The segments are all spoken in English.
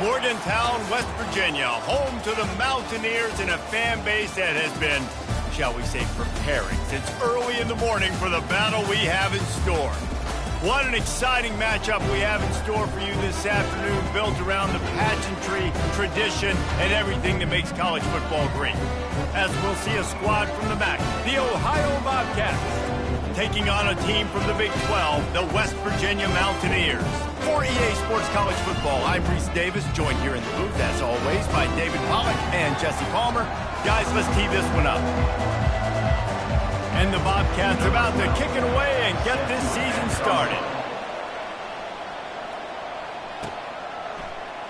Morgantown, West Virginia, home to the Mountaineers and a fan base that has been, shall we say, preparing since early in the morning for the battle we have in store. What an exciting matchup we have in store for you this afternoon, built around the pageantry, tradition, and everything that makes college football great. As we'll see a squad from the MAC, the Ohio Bobcats, taking on a team from the Big 12, the West Virginia Mountaineers. For EA Sports College Football, I'm Reese Davis, joined here in the booth, as always, by David Pollack and Jesse Palmer. Guys, let's tee this one up. And the Bobcats about to kick it away and get this season started.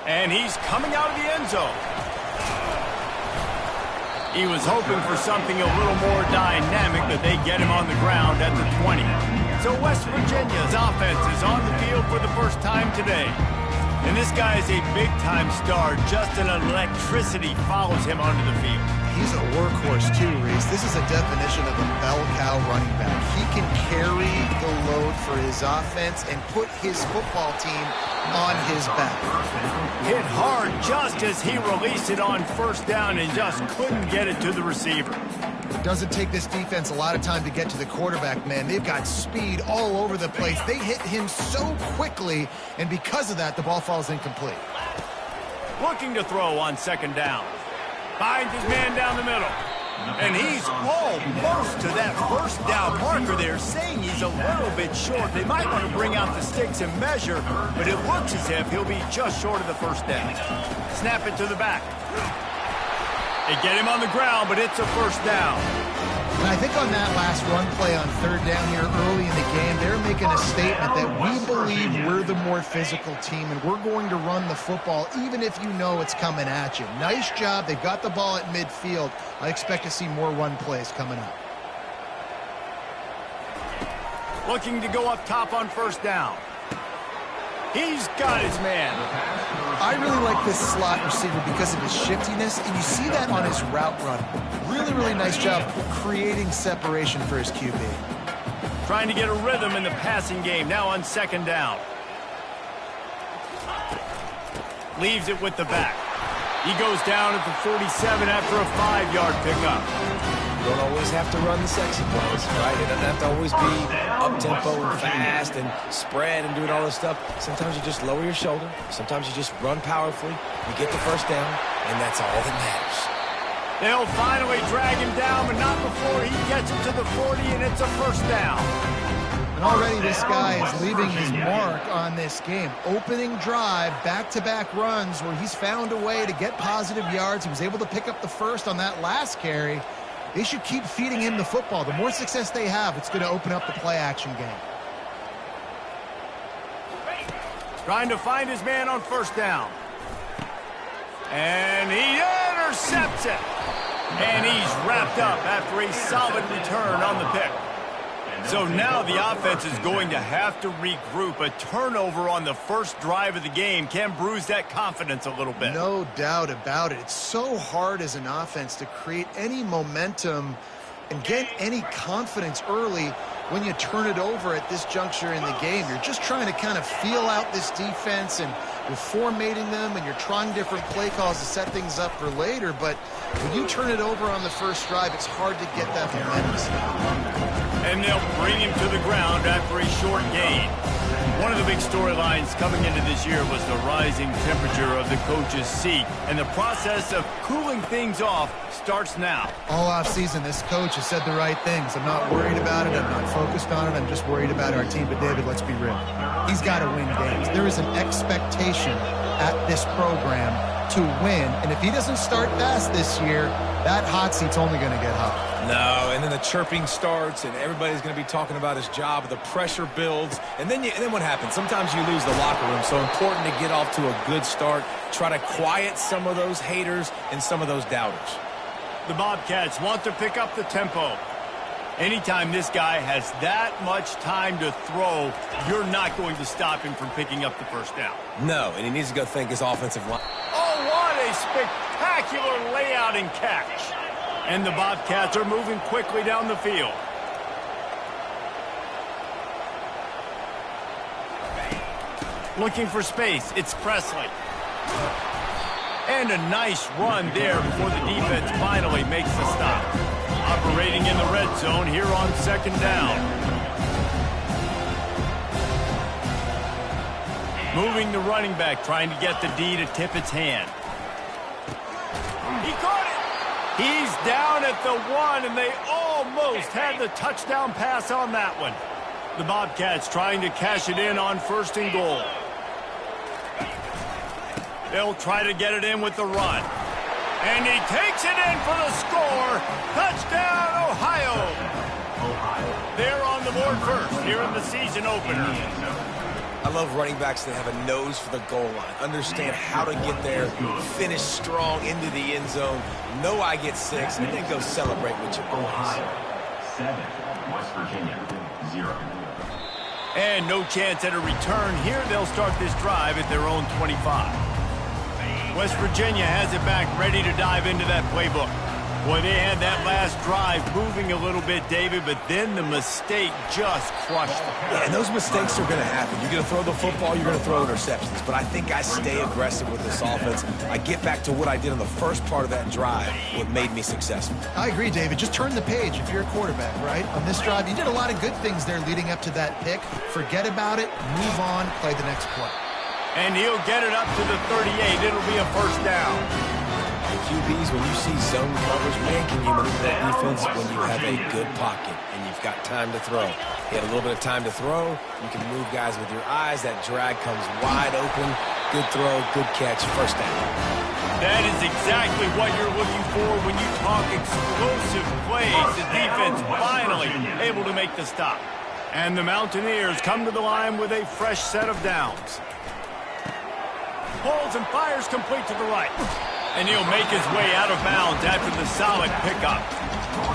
And he's coming out of the end zone. He was hoping for something a little more dynamic, but they get him on the ground at the 20. So West Virginia's offense is on the field for the first time today. And this guy is a big-time star. Just an electricity follows him onto the field. He's a workhorse too, Reese. This is a definition of a bell cow running back. He can carry the load for his offense and put his football team on his back. Hit hard just as he released it on first down and just couldn't get it to the receiver. It doesn't take this defense a lot of time to get to the quarterback, man. They've got speed all over the place. They hit him so quickly, and because of that, the ball falls incomplete. Looking to throw on second down. Finds his man down the middle. And he's almost to that first down marker there, saying he's a little bit short. They might want to bring out the sticks and measure, but it looks as if he'll be just short of the first down. Snap it to the back. They get him on the ground, but it's a first down. And I think on that last run play on third down here early in the game, they're making a statement that we believe we're the more physical team and we're going to run the football even if you know it's coming at you. Nice job. They've got the ball at midfield. I expect to see more run plays coming up. Looking to go up top on first down. He's got his man. I really like this slot receiver because of his shiftiness, and you see that on his route run. Really, really nice job creating separation for his QB. Trying to get a rhythm in the passing game, now on second down. Leaves it with the back. He goes down at the 47 after a 5-yard pickup. You don't always have to run the sexy plays, right? It doesn't have to always be up-tempo and fast and spread and doing all this stuff. Sometimes you just lower your shoulder. Sometimes you just run powerfully. You get the first down, and that's all that matters. They'll finally drag him down, but not before he gets it to the 40, and it's a first down. And already this guy is leaving his mark on this game. Opening drive, back-to-back runs where he's found a way to get positive yards. He was able to pick up the first on that last carry. They should keep feeding him the football. The more success they have, it's going to open up the play-action game. Trying to find his man on first down. And he intercepts it. And he's wrapped up after a solid return on the pick. So now the offense is going to have to regroup. A turnover on the first drive of the game can bruise that confidence a little bit. No doubt about it. It's so hard as an offense to create any momentum and get any confidence early when you turn it over at this juncture in the game. You're just trying to kind of feel out this defense, and you're formatting them, and you're trying different play calls to set things up for later. But when you turn it over on the first drive, it's hard to get that momentum. And they'll bring him to the ground after a short gain. One of the big storylines coming into this year was the rising temperature of the coach's seat. And the process of cooling things off starts now. All offseason, this coach has said the right things. I'm not worried about it. I'm not focused on it. I'm just worried about our team. But, David, let's be real. He's got to win games. There is an expectation at this program to win. And if he doesn't start fast this year, that hot seat's only going to get hot. No, and then the chirping starts, and everybody's going to be talking about his job. The pressure builds, and then what happens? Sometimes you lose the locker room. So important to get off to a good start. Try to quiet some of those haters and some of those doubters. The Bobcats want to pick up the tempo. Anytime this guy has that much time to throw, you're not going to stop him from picking up the first down. No, and he needs to go think his offensive line. Oh, what a spectacular layout and catch. And the Bobcats are moving quickly down the field. Looking for space. It's Presley. And a nice run there before the defense finally makes the stop. Operating in the red zone here on second down. Moving the running back, trying to get the D to tip its hand. He caught it. He's down at the 1, and they almost had the touchdown pass on that one. The Bobcats trying to cash it in on 1st and goal. They'll try to get it in with the run. And he takes it in for the score. Touchdown, Ohio. They're on the board first here in the season opener. I love running backs that have a nose for the goal line. Understand how to get there, finish strong into the end zone, know I get 6, and then go celebrate with your boys. 7, West Virginia, 0. And no chance at a return here. They'll start this drive at their own 25. West Virginia has it back, ready to dive into that playbook. Boy, they had that last drive moving a little bit, David, but then the mistake just crushed them. Yeah, and those mistakes are going to happen. You're going to throw the football, you're going to throw interceptions. But I think I stay aggressive with this offense. I get back to what I did on the first part of that drive, what made me successful. I agree, David. Just turn the page if you're a quarterback, right? On this drive, you did a lot of good things there leading up to that pick. Forget about it, move on, play the next play. And he'll get it up to the 38. It'll be a 1st down. QBs, when you see zone coverage, man, can you maneuver that defense when you have a good pocket and you've got time to throw? You had a little bit of time to throw. You can move guys with your eyes. That drag comes wide open. Good throw, good catch, 1st down. That is exactly what you're looking for when you talk explosive plays. The defense finally able to make the stop. And the Mountaineers come to the line with a fresh set of downs. Pulls and fires complete to the right. And he'll make his way out of bounds after the solid pickup.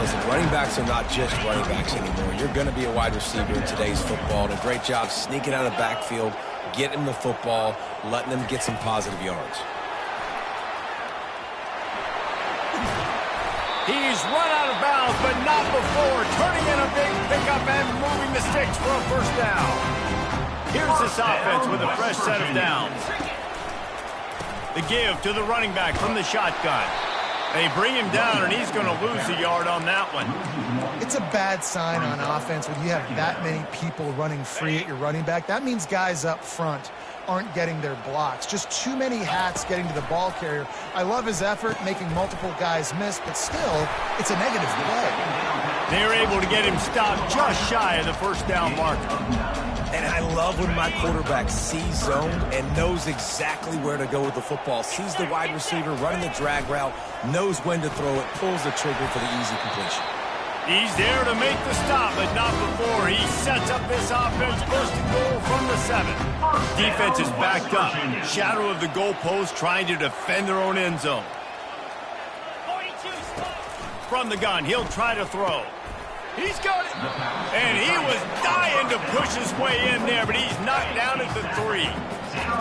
Listen, running backs are not just running backs anymore. You're going to be a wide receiver in today's football. And a great job sneaking out of the backfield, getting the football, letting them get some positive yards. He's run out of bounds, but not before. Turning in a big pickup and moving the sticks for a 1st down. Here's this offense with a fresh set of downs. The give to the running back from the shotgun. They bring him down, and he's going to lose a yard on that one. It's a bad sign on offense when you have that many people running free at your running back. That means guys up front aren't getting their blocks. Just too many hats getting to the ball carrier. I love his effort, making multiple guys miss, but still, it's a negative play. They're able to get him stopped just shy of the 1st down marker. And I love when my quarterback sees zone and knows exactly where to go with the football. Sees the wide receiver running the drag route, knows when to throw it, pulls the trigger for the easy completion. He's there to make the stop, but not before. He sets up this offense, 1st and goal from the 7. Defense is backed up. Shadow of the goalpost, trying to defend their own end zone. From the gun, he'll try to throw. He's got it. And he was dying to push his way in there, but he's knocked down at the 3.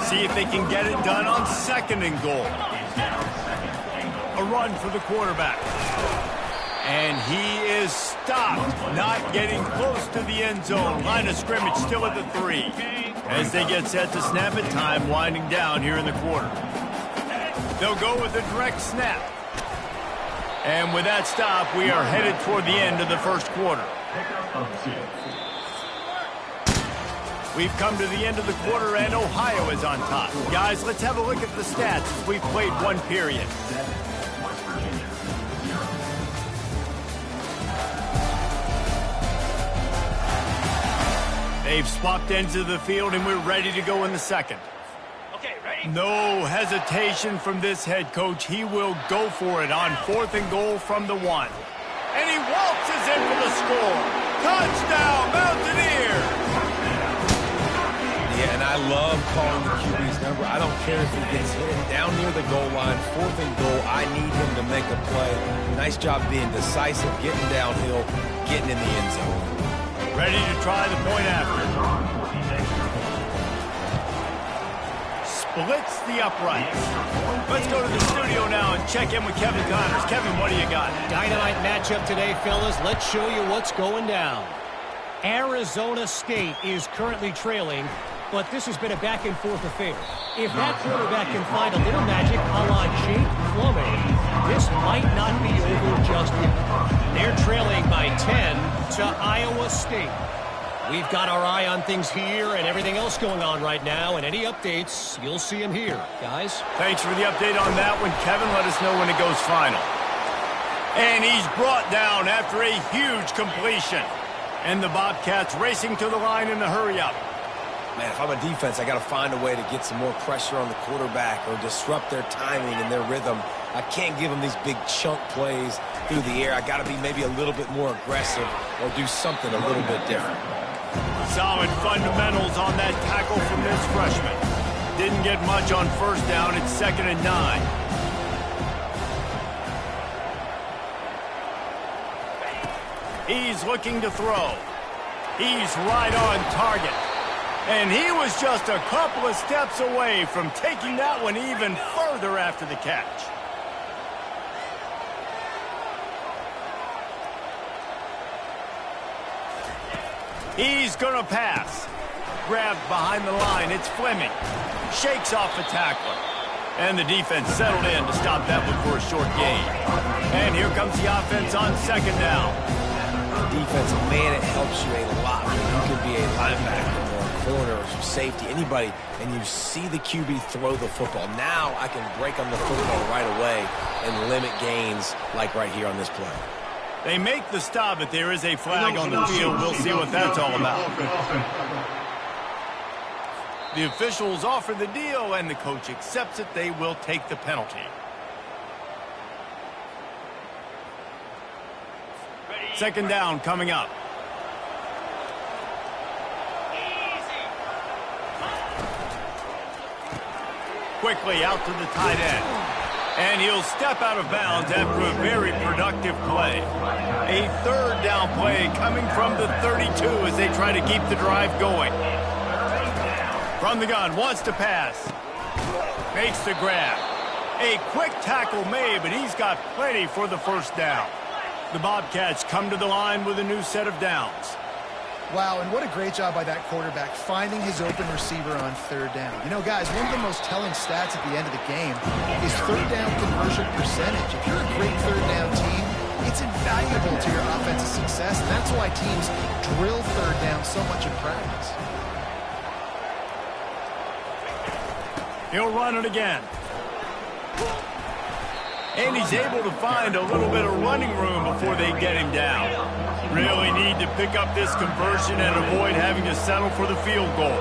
See if they can get it done on 2nd and goal. A run for the quarterback. And he is stopped, not getting close to the end zone. Line of scrimmage still at the 3. As they get set to snap it, time winding down here in the quarter. They'll go with a direct snap. And with that stop, we are headed toward the end of the 1st quarter. We've come to the end of the quarter, and Ohio is on top. Guys, let's have a look at the stats as we've played 1 period. They've swapped ends of the field, and we're ready to go in the 2nd. No hesitation from this head coach. He will go for it on 4th and goal from the 1. And he waltzes in for the score. Touchdown, Mountaineers! Yeah, and I love calling the QB's number. I don't care if he gets hit down near the goal line, 4th and goal. I need him to make a play. Nice job being decisive, getting downhill, getting in the end zone. Ready to try the point after. Splits the uprights. Let's go to the studio now and check in with Kevin Connors. Kevin, what do you got? Dynamite matchup today, fellas. Let's show you what's going down. Arizona State is currently trailing but this has been a back-and-forth affair. If that quarterback can find a little magic a la Jake Plumlee, this might not be over just yet. They're trailing by 10 to Iowa State. We've got our eye on things here and everything else going on right now, and any updates, you'll see them here. Guys? Thanks for the update on that one, Kevin. Let us know when it goes final. And he's brought down after a huge completion. And the Bobcats racing to the line in a hurry-up. Man, if I'm a defense, I got to find a way to get some more pressure on the quarterback or disrupt their timing and their rhythm. I can't give them these big chunk plays through the air. I got to be maybe a little bit more aggressive or do something a little bit different. Solid fundamentals on that tackle from this freshman. Didn't get much on first down. It's 2nd and 9. He's looking to throw. He's right on target. And he was just a couple of steps away from taking that one even further after the catch. He's going to pass. Grabbed behind the line. It's Fleming. Shakes off the tackler. And the defense settled in to stop that one for a short gain. And here comes the offense on 2nd down. Defensive man, it helps you a lot when you can be a linebacker or a corner or safety, anybody, and you see the QB throw the football. Now I can break on the football right away and limit gains like right here on this play. They make the stop, but there is a flag on the field. We'll see what that's all about. The officials offer the deal, and the coach accepts it. They will take the penalty. Second down coming up. Quickly out to the tight end. And he'll step out of bounds after a very productive play. A 3rd down play coming from the 32 as they try to keep the drive going. From the gun, wants to pass. Makes the grab. A quick tackle made, but he's got plenty for the first down. The Bobcats come to the line with a new set of downs. Wow, and what a great job by that quarterback finding his open receiver on 3rd down. You know, guys, one of the most telling stats at the end of the game is 3rd down conversion percentage. If you're a great 3rd down team, it's invaluable to your offensive success, and that's why teams drill 3rd down so much in practice. He'll run it again. And he's able to find a little bit of running room before they get him down. Really need to pick up this conversion and avoid having to settle for the field goal.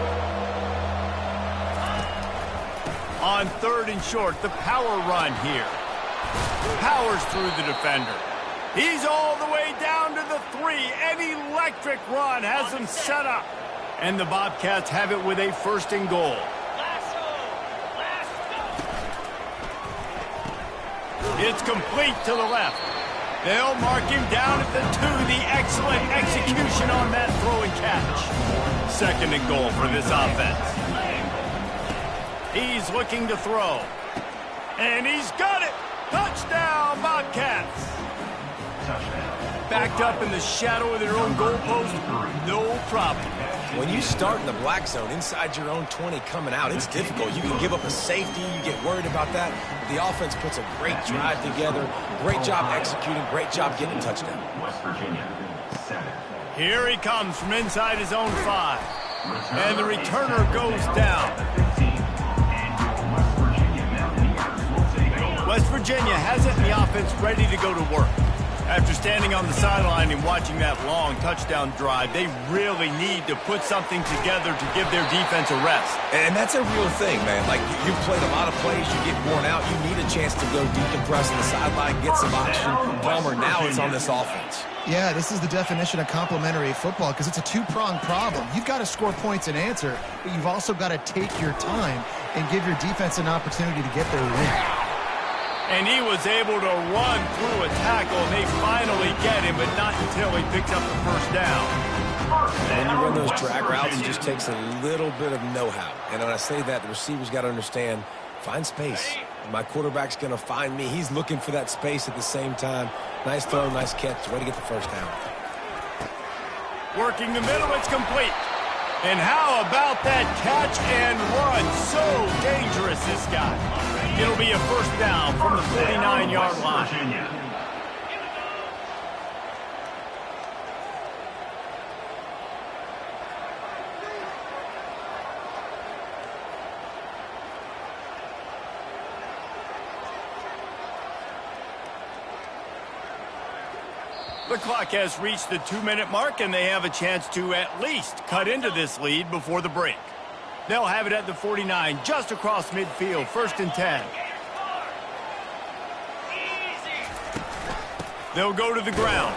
On 3rd and short, the power run here. Powers through the defender. He's all the way down to the 3. An electric run has them set up. And the Bobcats have it with a 1st and goal. It's complete to the left. They'll mark him down at the 2. The excellent execution on that throw and catch. 2nd and goal for this offense. He's looking to throw. And he's got it. Touchdown, Bobcats. Backed up in the shadow of their own goalpost. No problem. When you start in the black zone inside your own 20 coming out, it's difficult. You can give up a safety. You get worried about that. But the offense puts a great drive together. Great job executing. Great job getting a touchdown. West Virginia, 7. Here he comes from inside his own 5. And the returner goes down. West Virginia has it in the offense ready to go to work. After standing on the sideline and watching that long touchdown drive, they really need to put something together to give their defense a rest. And that's a real thing, man. Like, you've played a lot of plays, you get worn out, you need a chance to go decompress on the sideline, get some oxygen. Palmer, now it's on this offense. Yeah, this is the definition of complementary football because it's a 2-pronged problem. You've got to score points and answer, but you've also got to take your time and give your defense an opportunity to get their win. And he was able to run through a tackle, and they finally get him, but not until he picks up the 1st down. And you run those drag routes, it just takes a little bit of know-how. And when I say that, the receiver's got to understand, find space. My quarterback's going to find me. He's looking for that space at the same time. Nice throw, nice catch. Way to get the 1st down. Working the middle, it's complete. And how about that catch and run? So dangerous, this guy. It'll be a first down from the 49-yard line. The clock has reached the 2-minute mark, and they have a chance to at least cut into this lead before the break. They'll have it at the 49, just across midfield, 1st and 10. They'll go to the ground.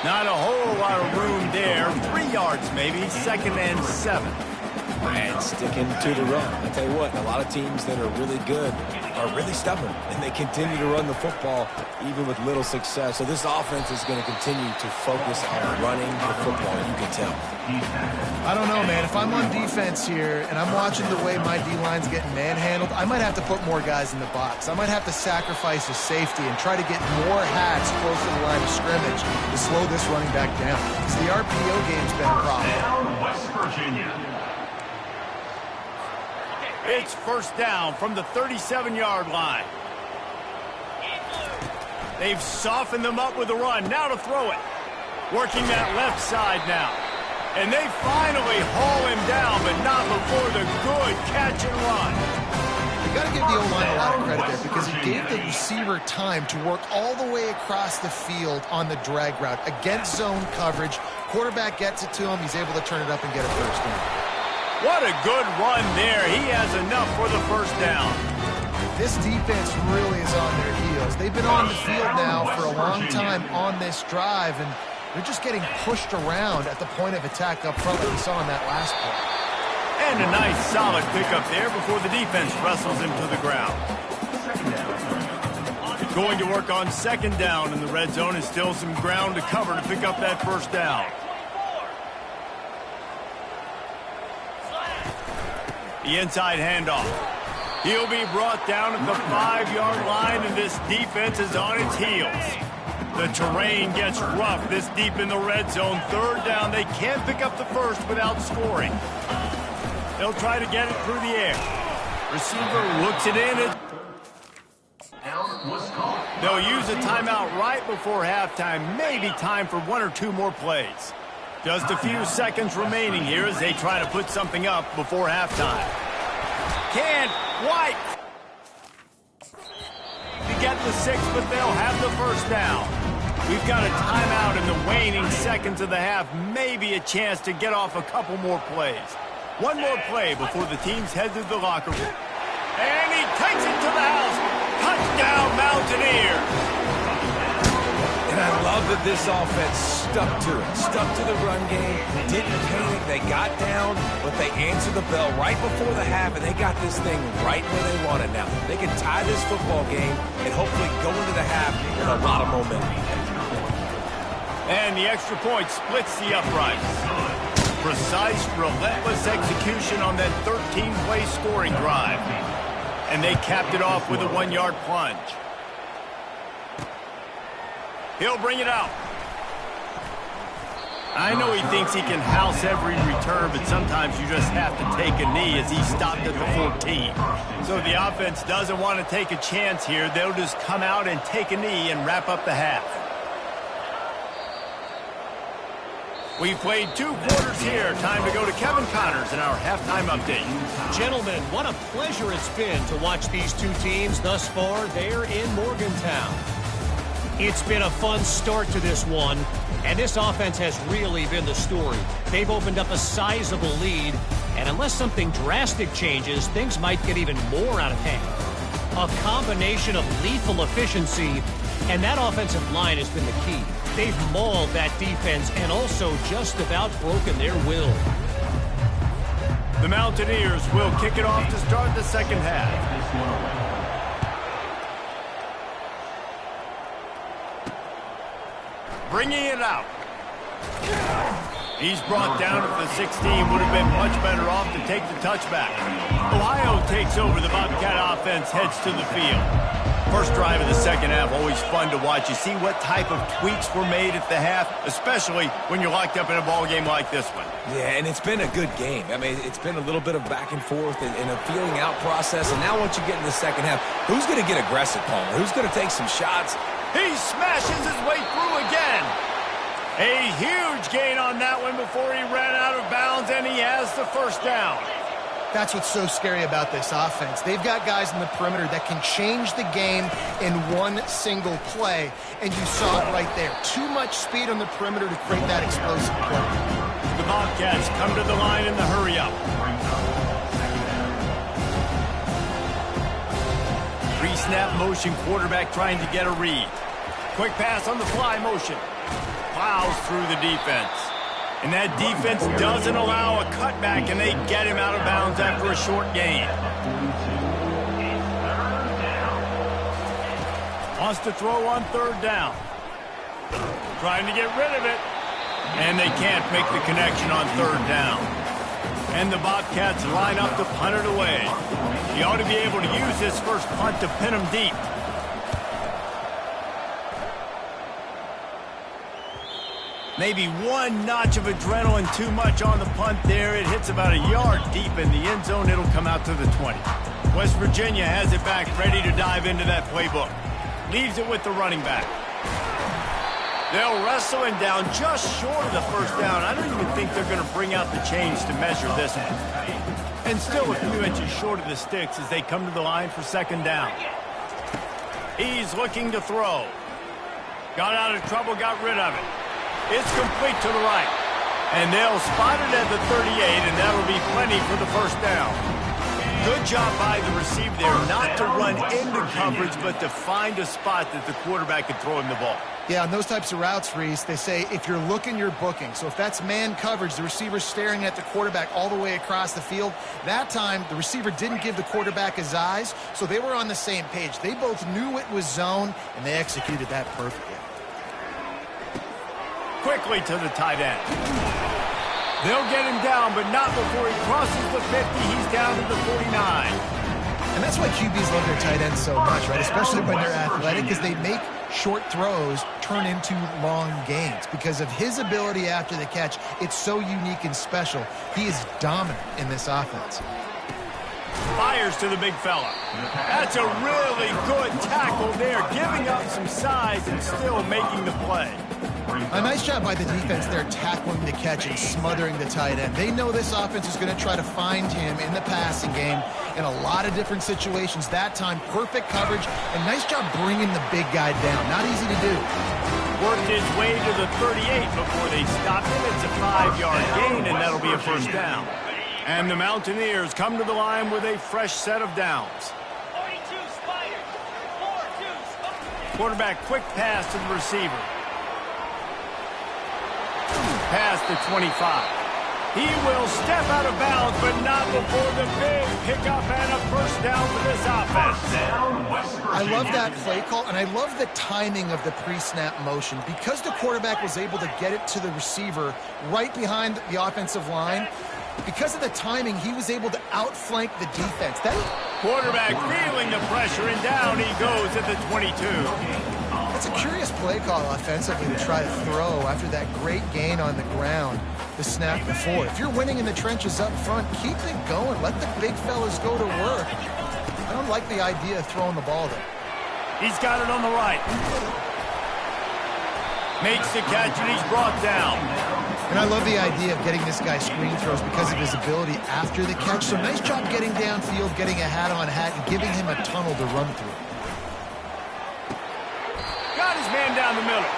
Not a whole lot of room there. 3 yards maybe, 2nd and 7. And sticking to the run. I tell you what, a lot of teams that are really good are really stubborn, and they continue to run the football even with little success. So this offense is going to continue to focus on running the football, you can tell. I don't know, man. If I'm on defense here and I'm watching the way my D-line's getting manhandled, I might have to put more guys in the box. I might have to sacrifice a safety and try to get more hacks close to the line of scrimmage to slow this running back down. Because the RPO game's been a problem. Down West Virginia. It's first down from the 37-yard line. They've softened them up with a run. Now to throw it. Working that left side now. And they finally haul him down, but not before the good catch and run. You got to give the O-line a lot of credit there because he gave the receiver time to work all the way across the field on the drag route against zone coverage. Quarterback gets it to him. He's able to turn it up and get a first down. What a good run there. He has enough for the first down. This defense really is on their heels. They've been on the field now for a long time on this drive, and they're just getting pushed around at the point of attack up front like we saw in that last play. And a nice solid pickup there before the defense wrestles him to the ground. Going to work on 2nd down in the red zone, and still some ground to cover to pick up that first down. The inside handoff. He'll be brought down at the 5-yard line, and this defense is on its heels. The terrain gets rough this deep in the red zone. 3rd down. They can't pick up the first without scoring. They'll try to get it through the air. Receiver looks it in. They'll use a timeout right before halftime. Maybe time for 1 or 2 more plays. Just a few seconds remaining here as they try to put something up before halftime. Can't quite to get the 6, but they'll have the first down. We've got a timeout in the waning seconds of the half. Maybe a chance to get off a couple more plays. 1 more play before the teams head to the locker room. And he takes it to the house. Touchdown, Mountaineers. And I love that this offense stuck to it. Stuck to the run game. Didn't panic. They got down, but they answered the bell right before the half, and they got this thing right where they want it now. They can tie this football game and hopefully go into the half with a lot of momentum. And the extra point splits the uprights. Precise, relentless execution on that 13-play scoring drive. And they capped it off with a 1-yard plunge. He'll bring it out. I know he thinks he can house every return, but sometimes you just have to take a knee as he stopped at the 14. So the offense doesn't want to take a chance here. They'll just come out and take a knee and wrap up the half. We've played 2 quarters here. Time to go to Kevin Connors in our halftime update. Gentlemen, what a pleasure it's been to watch these 2 teams thus far there in Morgantown. It's been a fun start to this one, and this offense has really been the story. They've opened up a sizable lead, and unless something drastic changes, things might get even more out of hand. A combination of lethal efficiency, and that offensive line has been the key. They've mauled that defense and also just about broken their will. The Mountaineers will kick it off to start the second half. Bringing it out. He's brought down at the 16. Would have been much better off to take the touchback. Ohio takes over. The Bobcat offense heads to the field. First drive of the second half, always fun to watch. You see what type of tweaks were made at the half, especially when you're locked up in a ball game like this one. Yeah, and it's been a good game. I mean, it's been a little bit of back and forth and a feeling out process. And now once you get in the second half, who's going to get aggressive, Palmer? Who's going to take some shots? He smashes his way through again. A huge gain on that one before he ran out of bounds, and he has the first down. That's what's so scary about this offense. They've got guys in the perimeter that can change the game in one single play, and you saw it right there. Too much speed on the perimeter to create that explosive play. The Bobcats come to the line in the hurry-up. Pre-snap motion, quarterback trying to get a read. Quick pass on the fly motion. Plows through the defense. And that defense doesn't allow a cutback, and they get him out of bounds after a short gain. Wants to throw on third down. Trying to get rid of it. And they can't make the connection on third down. And the Bobcats line up to punt it away. He ought to be able to use this first punt to pin him deep. Maybe one notch of adrenaline too much on the punt there. It hits about a yard deep in the end zone. It'll come out to the 20. West Virginia has it back, ready to dive into that playbook. Leaves it with the running back. They'll wrestle him down just short of the first down. I don't even think they're going to bring out the chains to measure this one. And still a few inches short of the sticks as they come to the line for second down. He's looking to throw. Got out of trouble, got rid of it. It's complete to the right. And they'll spot it at the 38, and that'll be plenty for the first down. Good job by the receiver there, not to run into coverage, but to find a spot that the quarterback could throw him the ball. Yeah, on those types of routes, Reese, they say if you're looking, you're booking. So if that's man coverage, the receiver's staring at the quarterback all the way across the field. That time, the receiver didn't give the quarterback his eyes, so they were on the same page. They both knew it was zone, and they executed that perfectly. Quickly to the tight end. They'll get him down, but not before he crosses the 50. He's down to the 49. And that's why QBs love their tight ends so much, right? Especially when they're athletic, because they make short throws turn into long gains. Because of his ability after the catch, it's so unique and special. He is dominant in this offense. Fires to the big fella. That's a really good tackle there, giving up some size and still making the play. A nice job by the defense there, tackling the catch and smothering the tight end. They know this offense is going to try to find him in the passing game in a lot of different situations. That time, perfect coverage, and nice job bringing the big guy down. Not easy to do. Worked his way to the 38 before they stopped him. It's a 5-yard gain, and that'll be a first down. And the Mountaineers come to the line with a fresh set of downs. Quarterback quick pass to the receiver. Past the 25. He will step out of bounds, but not before the big pickup and a first down for this offense. I love that play call, and I love the timing of the pre-snap motion. Because the quarterback was able to get it to the receiver right behind the offensive line, because of the timing, he was able to outflank the defense. That quarterback feeling the pressure, and down he goes at the 22. It's a curious play call offensively to try to throw after that great gain on the ground the snap before. If you're winning in the trenches up front, keep it going. Let the big fellas go to work. I don't like the idea of throwing the ball there. He's got it on the right. Makes the catch, and he's brought down. And I love the idea of getting this guy screen throws because of his ability after the catch. So nice job getting downfield, getting a hat-on-hat, and giving him a tunnel to run through. Got his man down the middle.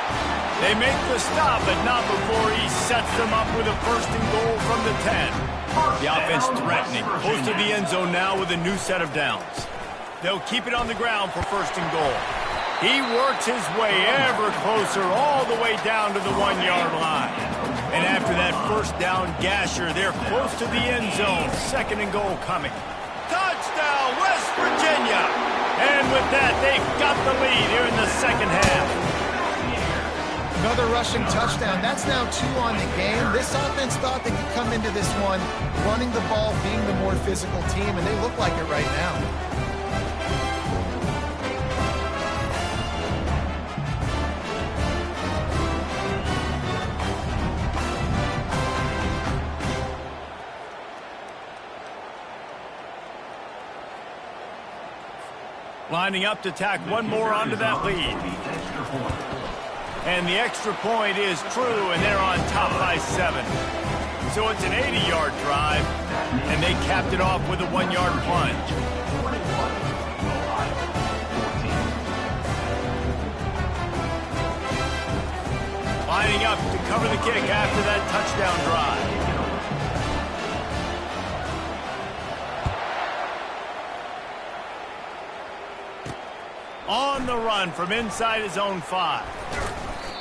They make the stop, but not before he sets them up with a first and goal from the 10. The offense threatening. Close to the end zone now with a new set of downs. They'll keep it on the ground for first and goal. He works his way ever closer all the way down to the 1-yard line. And after that first down gasher, they're close to the end zone. Second and goal coming. Touchdown, West Virginia! And with that, they've got the lead here in the second half. Another rushing touchdown. That's now 2 on the game. This offense thought they could come into this one running the ball, being the more physical team, and they look like it right now. Lining up to tack one more onto that lead. And the extra point is true, and they're on top by 7. So it's an 80-yard drive, and they capped it off with a 1-yard plunge. Lining up to cover the kick after that touchdown drive. On the run from inside his own 5.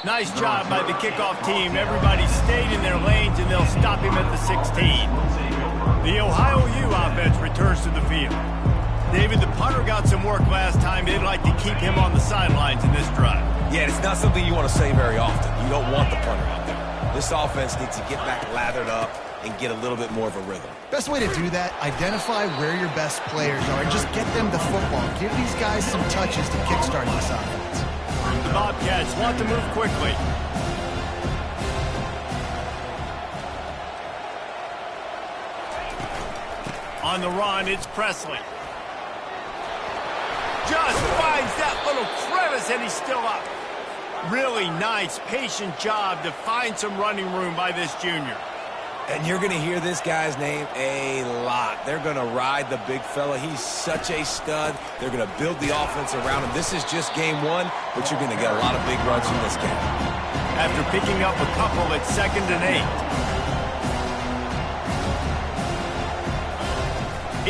Nice job by the kickoff team. Everybody stayed in their lanes, and they'll stop him at the 16. The Ohio U offense returns to the field. David, the punter got some work last time. They'd like to keep him on the sidelines in this drive. Yeah, it's not something you want to say very often. You don't want the punter out there. This offense needs to get back lathered up and get a little bit more of a rhythm. Best way to do that, identify where your best players are and just get them the football. Give these guys some touches to kickstart this offense. The Bobcats want to move quickly. On the run, it's Presley. Just finds that little crevice, and he's still up. Really nice, patient job to find some running room by this junior. And you're going to hear this guy's name a lot. They're going to ride the big fella. He's such a stud. They're going to build the offense around him. This is just game 1, but you're going to get a lot of big runs from this game. After picking up a couple at 2nd and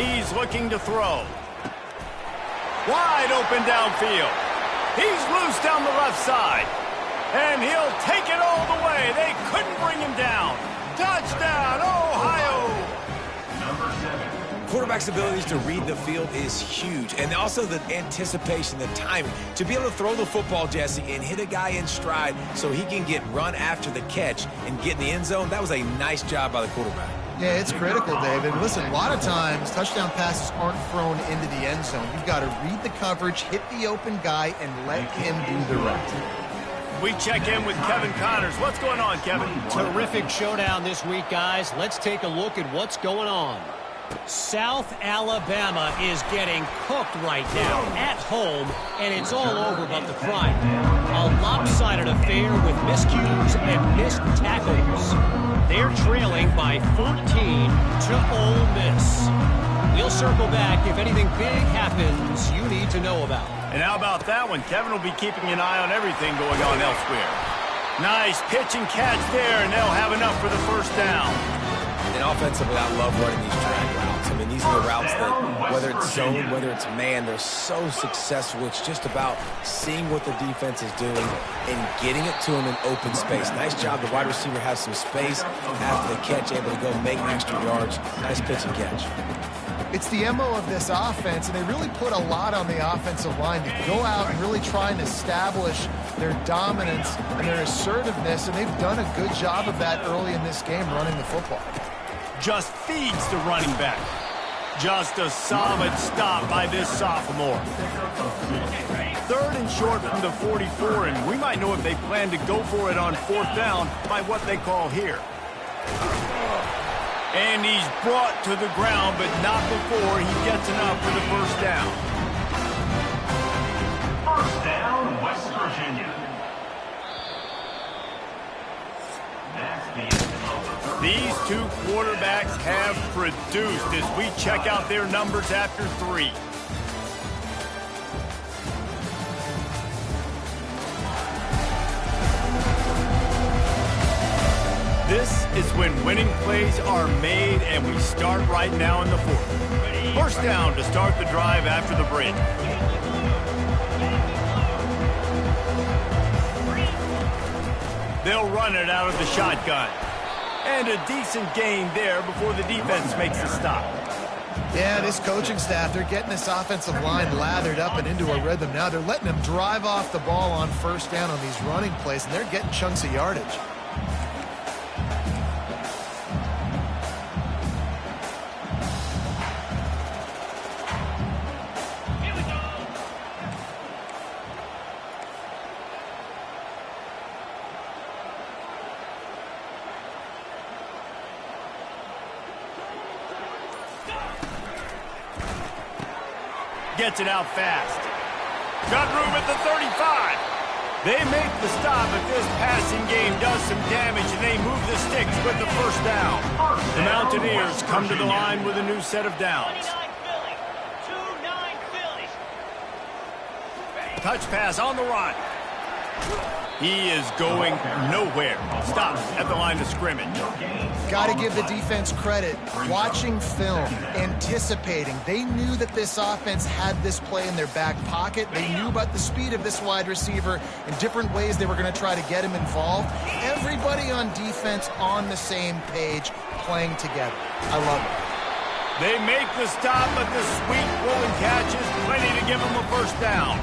8. He's looking to throw. Wide open downfield. He's loose down the left side. And he'll take it all the way. They couldn't bring him down. Touchdown, Ohio! Quarterback's abilities to read the field is huge, and also the anticipation, the timing. To be able to throw the football, Jesse, and hit a guy in stride so he can get run after the catch and get in the end zone, that was a nice job by the quarterback. Yeah, it's critical, David. Listen, a lot of times touchdown passes aren't thrown into the end zone. You've got to read the coverage, hit the open guy, and let him do the rest. We check in with Kevin Connors. What's going on, Kevin? Terrific showdown this week, guys. Let's take a look at what's going on. South Alabama is getting cooked right now at home, and it's all over but the crying. A lopsided affair with miscues and missed tackles. They're trailing by 14 to Ole Miss. We'll circle back if anything big happens you need to know about. And how about that one? Kevin will be keeping an eye on everything going on elsewhere. Nice pitch and catch there, and they'll have enough for the first down. And offensively, I love running these drag routes. I mean, these are the routes that, whether it's zone, whether it's man, they're so successful. It's just about seeing what the defense is doing and getting it to them in open space. Nice job. The wide receiver has some space after the catch, able to go make extra yards. Nice pitch and catch. It's the MO of this offense, and they really put a lot on the offensive line to go out and really try and establish their dominance and their assertiveness, and they've done a good job of that early in this game running the football. Just feeds the running back. Just a solid stop by this sophomore. 3rd and short from the 44, and we might know if they plan to go for it on 4th down by what they call here. And he's brought to the ground, but not before he gets enough for the first down. First down, West Virginia. These two quarterbacks have produced as we check out their numbers after 3. This is when winning plays are made, and we start right now in the 4th. First down to start the drive after the break. They'll run it out of the shotgun. And a decent gain there before the defense makes the stop. Yeah, this coaching staff, they're getting this offensive line lathered up and into a rhythm. Now they're letting them drive off the ball on first down on these running plays, and they're getting chunks of yardage. Gets it out fast. Got room at the 35. They make the stop, but this passing game does some damage, and they move the sticks with the first down. The Mountaineers come to the line with a new set of downs. Touch pass on the run. He is going nowhere. Stops at the line of scrimmage. Got to give the defense credit. Watching film, anticipating. They knew that this offense had this play in their back pocket. They knew about the speed of this wide receiver and different ways they were going to try to get him involved. Everybody on defense on the same page, playing together. I love it. They make the stop, but the sweet rolling catch is plenty to give them a first down.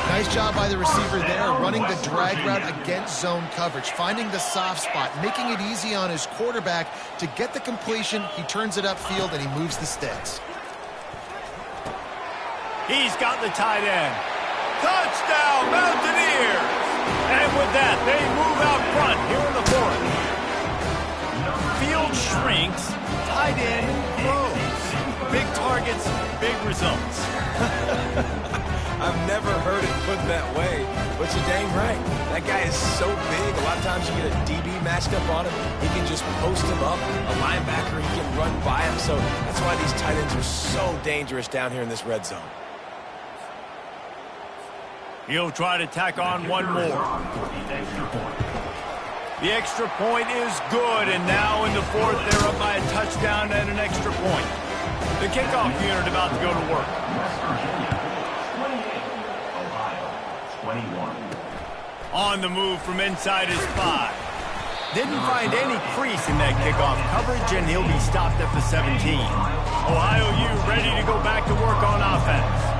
Nice job by the receiver there, running the drag route against zone coverage, finding the soft spot, making it easy on his quarterback to get the completion. He turns it upfield, and he moves the sticks. He's got the tight end. Touchdown, Mountaineers! And with that, they move out front here in the fourth. Field shrinks, tight end grows. Big targets, big results. I've never heard it put that way, but you're dang right. That guy is so big. A lot of times you get a DB matched up on him. He can just post him up. A linebacker, he can run by him. So that's why these tight ends are so dangerous down here in this red zone. He'll try to tack on one more. The extra point is good, and now in the fourth, they're up by a touchdown and an extra point. The kickoff unit about to go to work. 21. On the move from inside his 5. Didn't find any crease in that kickoff coverage, and he'll be stopped at the 17. Ohio U ready to go back to work on offense.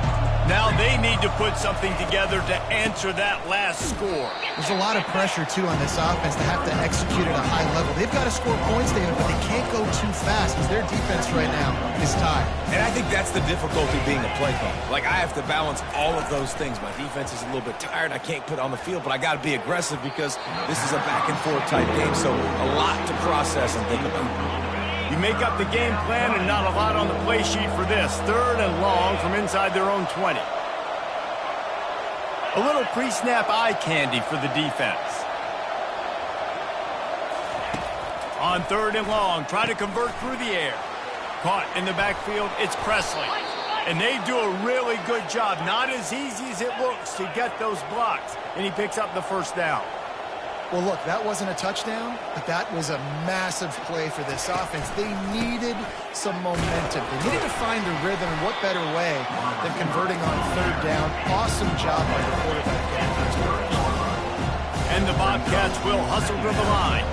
Now they need to put something together to answer that last score. There's a lot of pressure, too, on this offense to have to execute at a high level. They've got to score points, David, but they can't go too fast because their defense right now is tired. And I think that's the difficulty being a play caller. Like, I have to balance all of those things. My defense is a little bit tired. I can't put it on the field, but I got to be aggressive because this is a back-and-forth type game, so a lot to process and think about. You make up the game plan and not a lot on the play sheet for this. 3rd and long from inside their own 20. A little pre-snap eye candy for the defense. On 3rd and long, try to convert through the air. Caught in the backfield, it's Presley. And they do a really good job. Not as easy as it looks to get those blocks. And he picks up the first down. Well, look, that wasn't a touchdown, but that was a massive play for this offense. They needed some momentum. They needed to find a rhythm, and what better way than converting on 3rd down. Awesome job by the quarterback. And the Bobcats will hustle to the line.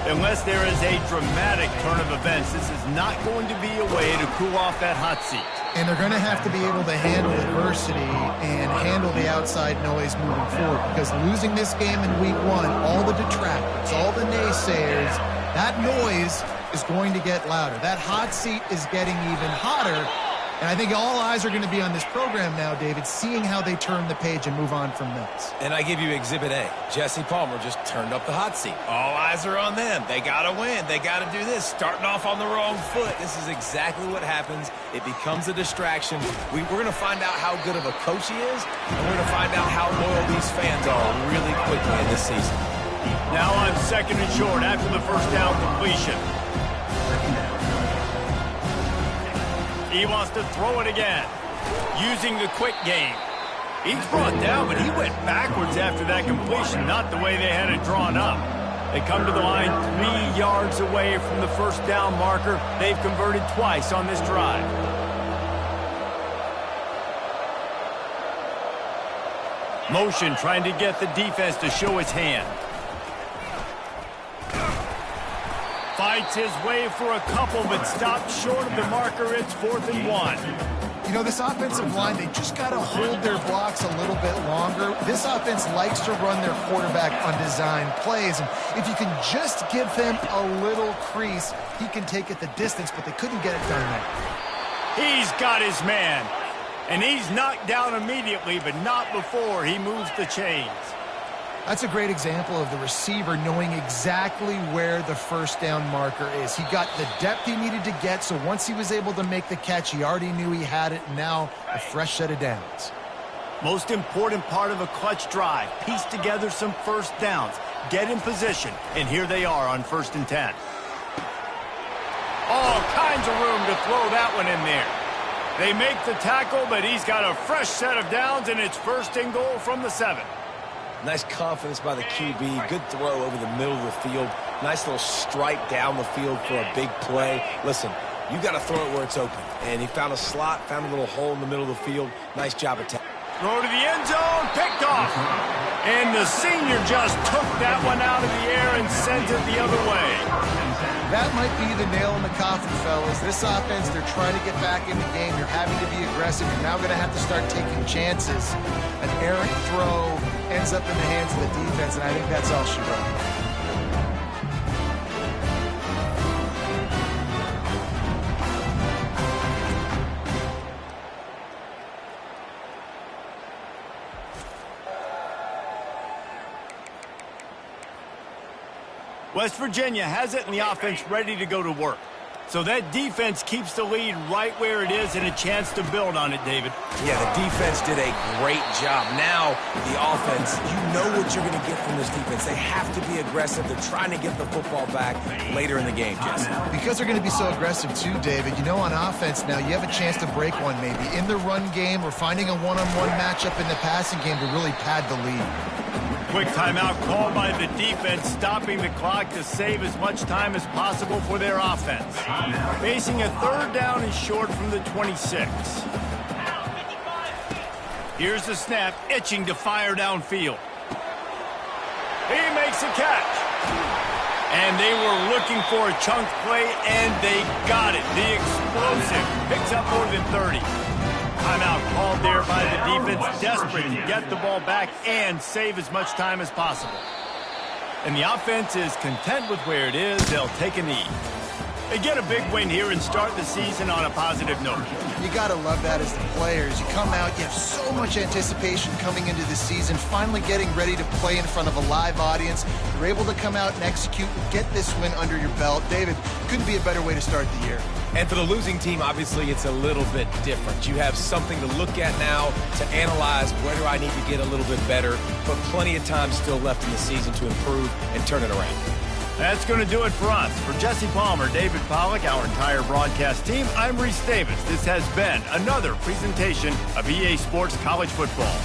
Unless there is a dramatic turn of events, this is not going to be a way to cool off that hot seat. And they're going to have to be able to handle adversity and handle the outside noise moving forward, because losing this game in week 1, all the detractors, all the naysayers, that noise is going to get louder. That hot seat is getting even hotter. And I think all eyes are going to be on this program now, David, seeing how they turn the page and move on from this. And I give you Exhibit A. Jesse Palmer just turned up the hot seat. All eyes are on them. They got to win. They got to do this. Starting off on the wrong foot. This is exactly what happens. It becomes a distraction. We're going to find out how good of a coach he is, and we're going to find out how loyal these fans are really quickly in this season. Now on 2nd and short after the first down completion. He wants to throw it again, using the quick game. He's brought down, but he went backwards after that completion, not the way they had it drawn up. They come to the line 3 yards away from the first down marker. They've converted twice on this drive. Motion trying to get the defense to show its hand. Fights his way for a couple, but stopped short of the marker. It's 4th and 1. You know, this offensive line, they just got to hold their blocks a little bit longer. This offense likes to run their quarterback on design plays. And if you can just give him a little crease, he can take it the distance, but they couldn't get it done there. He's got his man. And he's knocked down immediately, but not before he moves the chains. That's a great example of the receiver knowing exactly where the first down marker is. He got the depth he needed to get, so once he was able to make the catch, he already knew he had it. Now a fresh set of downs. Most important part of a clutch drive. Piece together some first downs. Get in position. And here they are on 1st and 10. All kinds of room to throw that one in there. They make the tackle, but he's got a fresh set of downs, and it's 1st and goal from the 7. Nice confidence by the QB. Good throw over the middle of the field. Nice little strike down the field for a big play. Listen, you got to throw it where it's open. And he found a slot, found a little hole in the middle of the field. Nice job at tackling. Throw to the end zone, picked off. And the senior just took that one out of the air and sent it the other way. That might be the nail in the coffin, fellas. This offense, they're trying to get back in the game. You're having to be aggressive. You're now going to have to start taking chances. An errant throw ends up in the hands of the defense, and I think that's all she wrote. West Virginia has it and the offense ready to go to work. So that defense keeps the lead right where it is and a chance to build on it, David. Yeah, the defense did a great job. Now, the offense, you know what you're going to get from this defense. They have to be aggressive. They're trying to get the football back later in the game, Jesse. Because they're going to be so aggressive too, David. You know, on offense now, you have a chance to break one maybe in the run game or finding a one-on-one matchup in the passing game to really pad the lead. Quick timeout called by the defense, stopping the clock to save as much time as possible for their offense. Facing a 3rd down and short from the 26. Here's the snap, itching to fire downfield. He makes a catch. And they were looking for a chunk play, and they got it. The explosive picks up more than 30. Timeout called there by the defense, desperate to get the ball back and save as much time as possible. And the offense is content with where it is. They'll take a knee. They get a big win here and start the season on a positive note. You got to love that as the players. You come out, you have so much anticipation coming into the season, finally getting ready to play in front of a live audience. You're able to come out and execute and get this win under your belt. David, couldn't be a better way to start the year. And for the losing team, obviously, it's a little bit different. You have something to look at now to analyze where do I need to get a little bit better, but plenty of time still left in the season to improve and turn it around. That's going to do it for us. For Jesse Palmer, David Pollack, our entire broadcast team, I'm Reese Davis. This has been another presentation of EA Sports College Football.